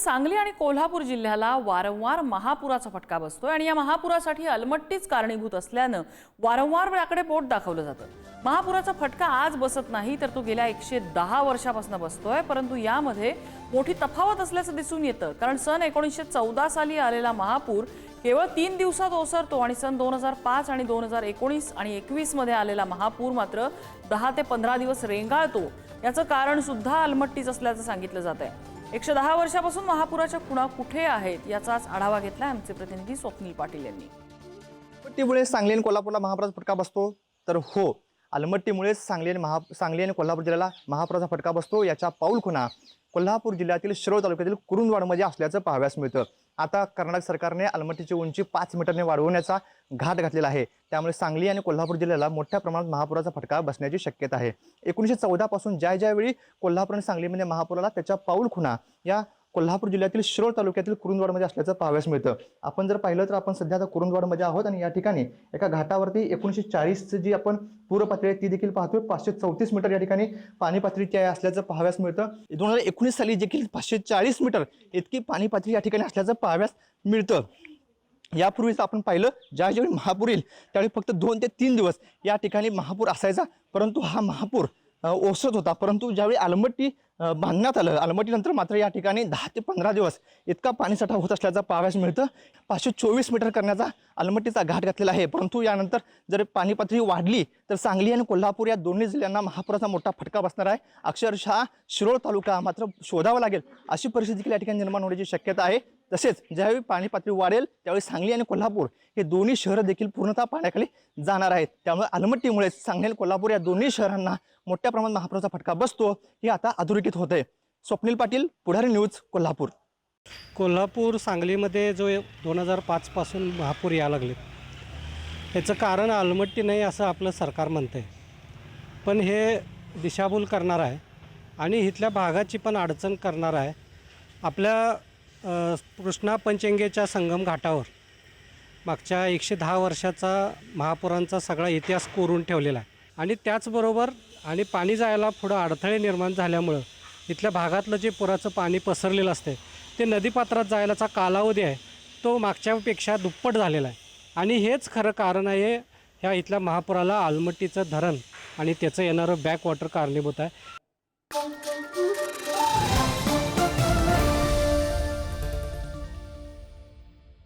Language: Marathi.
सांगली आणि कोल्हापूर जिल्ह्याला वारंवार महापुराचा फटका बसतोय आणि या महापुरासाठी अलमट्टीच कारणीभूत असल्यानं वारंवार याकडे बोट दाखवलं जातं। महापुराचा फटका आज बसत नाही तर तो गेल्या 110 वर्षापासून बसतोय, परंतु यामध्ये मोठी तफावत असल्याचं दिसून येतं। कारण सन 1914 साली आलेला महापूर केवळ 3 दिवसात ओसरतो आणि सन 2005 आणि 2019 आणि 21 मध्ये आलेला महापूर मात्र 10 ते 15 दिवस रेंगाळतो। याचं कारण सुद्धा अलमट्टीच असल्याचं सांगितलं जातंय। 110 वर्षापासून महापुराच्या खुणा कुठे आहेत याचाच आढावा घेतलाय आमचे प्रतिनिधी स्वप्नील पाटील यांनी। अलमट्टीमुळे सांगली आणि कोल्हापूरला महापुराचा फटका बसतो तर हो, अलमट्टीमुळे सांगली आणि कोल्हापूर जिल्ह्याला महापुराचा फटका बसतो। याच्या पाऊलखुणा कोल्हापूर जिल्ह्यातील शिरोळ तालुक्यातील कुरुंदवाडमध्ये असल्याचं पाहाव्यास मिळतं। आता कर्नाटक सरकारने अलमट्टीची उंची 5 मीटरने वाढवण्याचा घाट घातलेला आहे, त्यामुळे सांगली आणि कोल्हापूर जिल्ह्याला मोठ्या प्रमाणात महापुराचा फटका बसण्याची शक्यता आहे। 1914 पासून ज्यावेळी कोल्हापूर आणि सांगलीमध्ये महापुराला त्याच्या पाऊलखुणा या कोल्हापूर जिल्ह्यातील शिरोळ तालुक्यातील कुरुंदवाडमध्ये असल्याचं पाहाव्यास मिळतं। आपण जर पाहिलं तर आपण सध्या आता कुरुंदवाडमध्ये आहोत आणि या ठिकाणी एका घाटावरती 1940 जी आपण पूर पातळी ती देखील पाहतोय। 534 मीटर या ठिकाणी पाणी पातळी असल्याचं पाहाव्यास मिळतं। 2019 साली देखील 540 मीटर इतकी पाणी पातळी या ठिकाणी असल्याचं पाहाव्यास मिळतं। यापूर्वीच आपण पाहिलं ज्यावेळी महापूर येईल त्यावेळी फक्त 2 ते 3 दिवस या ठिकाणी महापूर असायचा, परंतु हा महापूर ओसरत होता। परंतु ज्यावेळी अलमट्टी बांधण्यात आलं, अलमट्टीनंतर मात्र या ठिकाणी 10 ते 15 दिवस इतका पाणीसाठा होत असल्याचं पाहाव्यास मिळतं। 524 मीटर करण्याचा अलमट्टीचा घाट घातलेला आहे, परंतु यानंतर जर पाणी पातळी वाढली तर सांगली आणि कोल्हापूर या दोन्ही जिल्ह्यांना महापुराचा मोठा फटका बसणार आहे। अक्षरशः शिरोळ तालुका मात्र शोधावा लागेल अशी परिस्थिती या ठिकाणी निर्माण होण्याची शक्यता आहे। तसेच ज्यावेळी पाणी पातळी वाढेल त्यावेळी सांगली आणि कोल्हापूर हे दोन्ही शहरं देखील पूर्णतः पाण्याखाली जाणार आहेत। त्यामुळे अलमट्टीमुळे सांगली आणि कोल्हापूर या दोन्ही शहरांना मोठ्या प्रमाणात महापुराचा फटका बसतो हे आता अधोरेखित होतंय। स्वप्नील पाटील, पुढारी न्यूज, कोल्हापूर। कोल्हापूर सांगलीमध्ये जो 2005 पासून महापूर यायला लागले याचं कारण अलमट्टी नाही असं आपलं सरकार म्हणतंय, पण हे दिशाभूल करणार आहे आणि इथल्या भागाची पण अडचण करणार आहे। आपल्या कृष्णा पंचगंगेच्या संगम घाटावर मागच्या 110 वर्षाचा महापुरांचा सगळा इतिहास कोरून ठेवलेला आहे आणि त्याचबरोबर आणि पाणी जायला पुढं अडथळे निर्माण झाल्यामुळं इथल्या भागातलं जे पुराचं पाणी पसरलेलं असते ते नदीपात्रात जायलाचा कालावधी आहे तो मागच्यापेक्षा दुप्पट झालेला आहे आणि हेच खरं कारण आहे ह्या इथल्या महापुराला अलमट्टीचं धरण आणि त्याचं येणारं बॅकवॉटर कारणीभूत आहे।